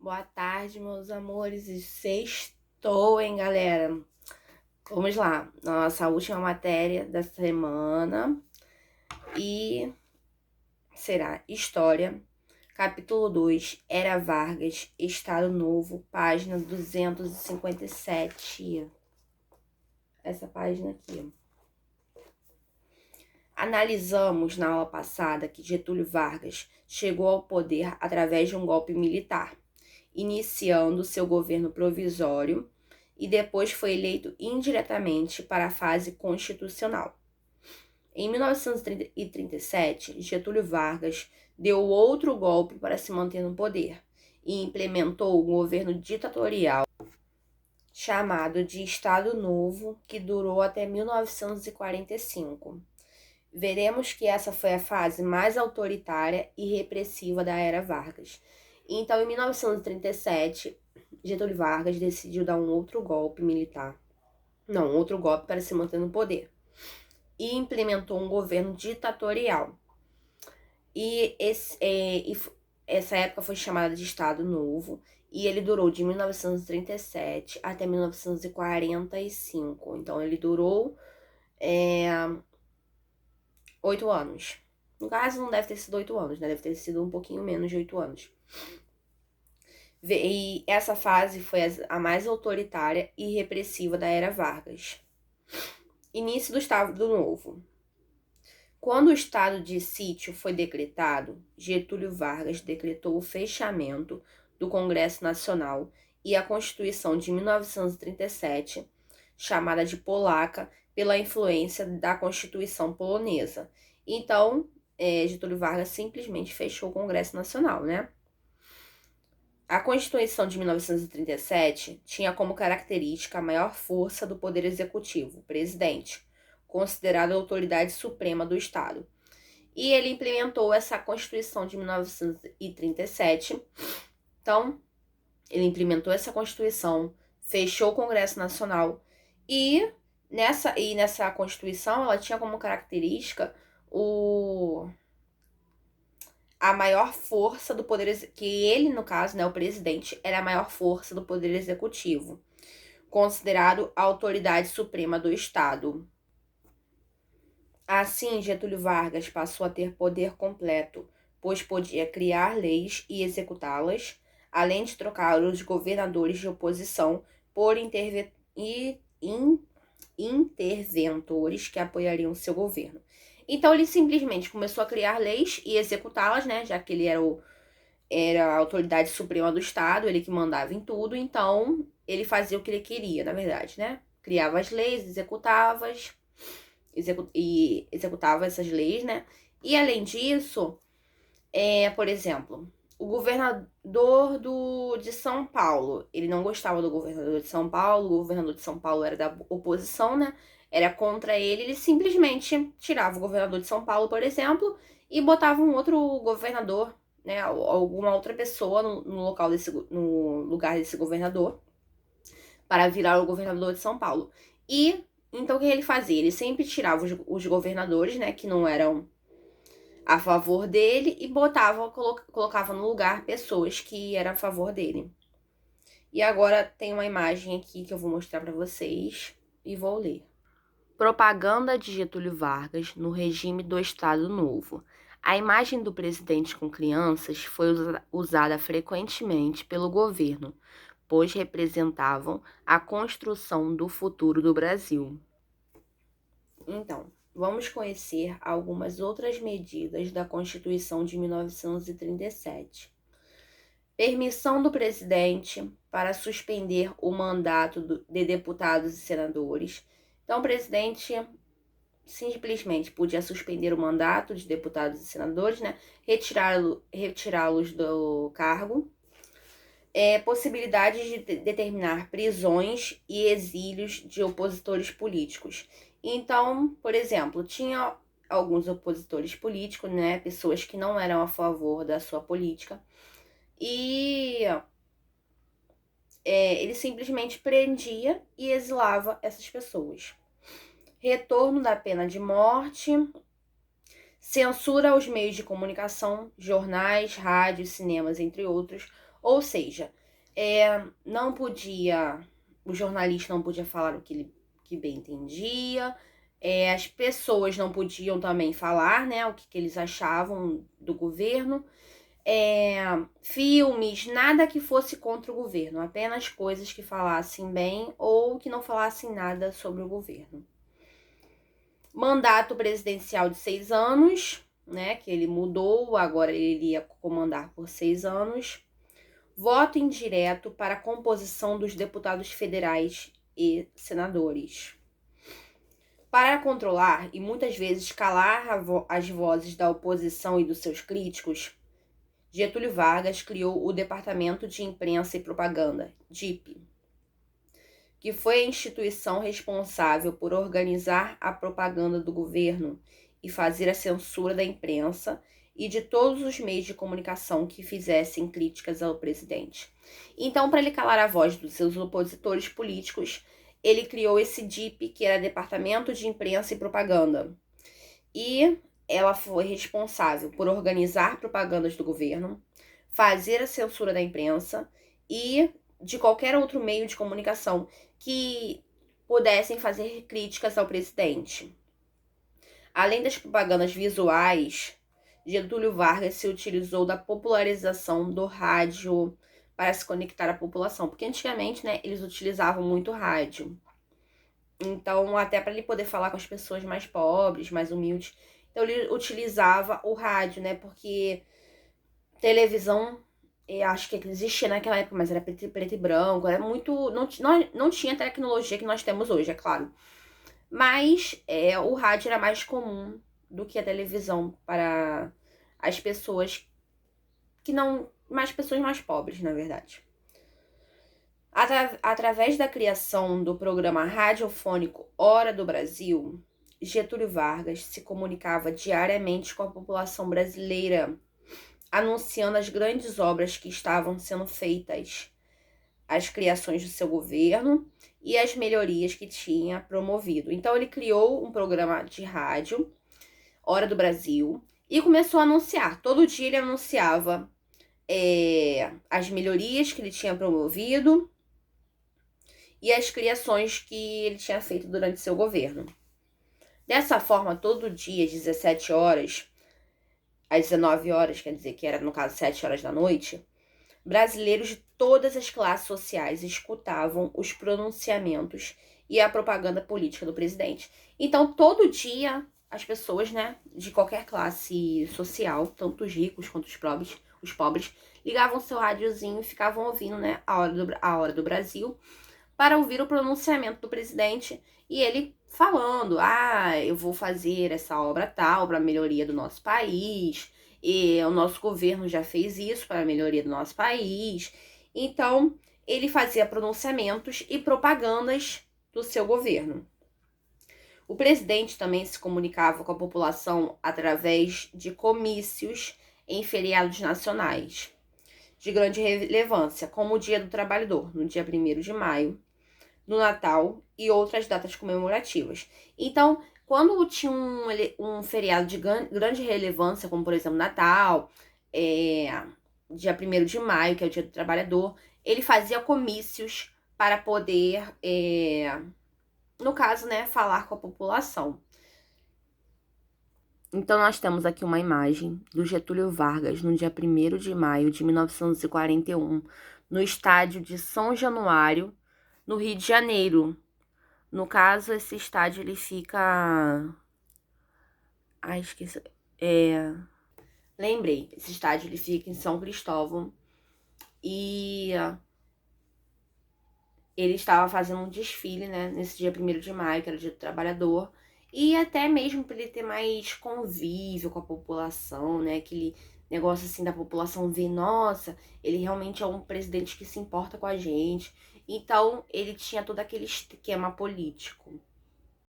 Boa tarde, meus amores. E sextou, hein, galera? Vamos lá. Nossa última matéria da semana. E será História, capítulo 2, Era Vargas, Estado Novo, página 257. Essa página aqui. Analisamos na aula passada que Getúlio Vargas chegou ao poder através de um golpe militar, iniciando seu governo provisório e depois foi eleito indiretamente para a fase constitucional. Em 1937, Getúlio Vargas deu outro golpe para se manter no poder e implementou um governo ditatorial chamado de Estado Novo, que durou até 1945. Veremos que essa foi a fase mais autoritária e repressiva da era Vargas. Então, em 1937, Getúlio Vargas decidiu dar um outro golpe militar. Não, outro golpe para se manter no poder. E implementou um governo ditatorial. E essa época foi chamada de Estado Novo. E ele durou de 1937 até 1945. Então, ele durou 8 anos. No caso, não deve ter sido 8 anos, né? Deve ter sido um pouquinho menos de 8 anos. E essa fase foi a mais autoritária e repressiva da era Vargas. Início do Estado Novo. Quando o estado de sítio foi decretado, Getúlio Vargas decretou o fechamento do Congresso Nacional e a Constituição de 1937, chamada de Polaca, pela influência da Constituição polonesa. Então, Getúlio Vargas simplesmente fechou o Congresso Nacional, né? A Constituição de 1937 tinha como característica a maior força do Poder Executivo, o presidente, considerado a autoridade suprema do Estado. E ele implementou essa Constituição de 1937. Então, ele implementou essa Constituição, fechou o Congresso Nacional e nessa Constituição ela tinha como característica a maior força do poder, que ele, no caso, né, o presidente, era a maior força do poder executivo, considerado a autoridade suprema do Estado. Assim, Getúlio Vargas passou a ter poder completo, pois podia criar leis e executá-las, além de trocar os governadores de oposição por interventores que apoiariam seu governo. Então, ele simplesmente começou a criar leis e executá-las, né? Já que ele era a autoridade suprema do Estado, ele que mandava em tudo, então ele fazia o que ele queria, na verdade, né? Criava as leis, executava essas leis, né? E além disso, por exemplo, o governador de São Paulo, ele não gostava do governador de São Paulo, o governador de São Paulo era da oposição, né? Era contra ele simplesmente tirava o governador de São Paulo, por exemplo, e botava um outro governador, né? Alguma outra pessoa no lugar desse governador para virar o governador de São Paulo. E então o que ele fazia? Ele sempre tirava os governadores, né, que não eram a favor dele e colocava no lugar pessoas que eram a favor dele. E agora tem uma imagem aqui que eu vou mostrar para vocês e vou ler. Propaganda de Getúlio Vargas no regime do Estado Novo. A imagem do presidente com crianças foi usada frequentemente pelo governo, pois representavam a construção do futuro do Brasil. Então, vamos conhecer algumas outras medidas da Constituição de 1937. Permissão do presidente para suspender o mandato de deputados e senadores. Então, o presidente simplesmente podia suspender o mandato de deputados e senadores, né? Retirá-los do cargo. Possibilidade de determinar prisões e exílios de opositores políticos. Então, por exemplo, tinha alguns opositores políticos, né, pessoas que não eram a favor da sua política, e ele simplesmente prendia e exilava essas pessoas. Retorno da pena de morte, censura aos meios de comunicação, jornais, rádios, cinemas, entre outros, Ou seja, não podia, o jornalista não podia falar o que ele que bem entendia, as pessoas não podiam também falar, né, o que eles achavam do governo. Filmes, nada que fosse contra o governo, apenas coisas que falassem bem ou que não falassem nada sobre o governo. Mandato presidencial de 6 anos, né, que ele mudou, agora ele iria comandar por 6 anos. Voto indireto para a composição dos deputados federais e senadores. Para controlar e muitas vezes calar as vozes da oposição e dos seus críticos, Getúlio Vargas criou o Departamento de Imprensa e Propaganda, DIP, que foi a instituição responsável por organizar a propaganda do governo e fazer a censura da imprensa e de todos os meios de comunicação que fizessem críticas ao presidente. Então, para ele calar a voz dos seus opositores políticos, ele criou esse DIP, que era Departamento de Imprensa e Propaganda. E ela foi responsável por organizar propagandas do governo, fazer a censura da imprensa e de qualquer outro meio de comunicação que pudessem fazer críticas ao presidente. Além das propagandas visuais, Getúlio Vargas se utilizou da popularização do rádio para se conectar à população, porque antigamente, né, eles utilizavam muito rádio. Então, até para ele poder falar com as pessoas mais pobres, mais humildes, então ele utilizava o rádio, né, porque televisão, eu acho que existia naquela época, mas era preto e branco, era muito, não tinha a tecnologia que nós temos hoje, é claro. Mas o rádio era mais comum do que a televisão para as pessoas que não, mais pessoas mais pobres, na verdade. Através da criação do programa radiofônico Hora do Brasil, Getúlio Vargas se comunicava diariamente com a população brasileira, anunciando as grandes obras que estavam sendo feitas, as criações do seu governo e as melhorias que tinha promovido. Então ele criou um programa de rádio, Hora do Brasil, e começou a anunciar. Todo dia ele anunciava as melhorias que ele tinha promovido e as criações que ele tinha feito durante seu governo. Dessa forma, todo dia, às 17 horas, às 19 horas, quer dizer que era, no caso, 7 horas da noite, brasileiros de todas as classes sociais escutavam os pronunciamentos e a propaganda política do presidente. Então, todo dia, as pessoas, né, de qualquer classe social, tanto os ricos quanto os pobres, ligavam seu rádiozinho e ficavam ouvindo, né, a hora do Brasil, para ouvir o pronunciamento do presidente e ele falando, eu vou fazer essa obra tal para a melhoria do nosso país, e o nosso governo já fez isso para a melhoria do nosso país. Então, ele fazia pronunciamentos e propagandas do seu governo. O presidente também se comunicava com a população através de comícios em feriados nacionais de grande relevância, como o Dia do Trabalhador, no dia 1º de maio, no Natal e outras datas comemorativas. Então, quando tinha um feriado de grande relevância, como por exemplo Natal, dia 1º de maio, que é o Dia do Trabalhador, ele fazia comícios para poder, no caso, né, falar com a população. Então, nós temos aqui uma imagem do Getúlio Vargas no dia 1º de maio de 1941, no estádio de São Januário, no Rio de Janeiro. No caso, esse estádio ele fica... esqueci. Lembrei, esse estádio ele fica em São Cristóvão e ele estava fazendo um desfile, né, nesse dia 1º de maio, que era o Dia do Trabalhador, e até mesmo para ele ter mais convívio com a população, né, aquele negócio assim da população ver, nossa, ele realmente é um presidente que se importa com a gente. Então, ele tinha todo aquele esquema político.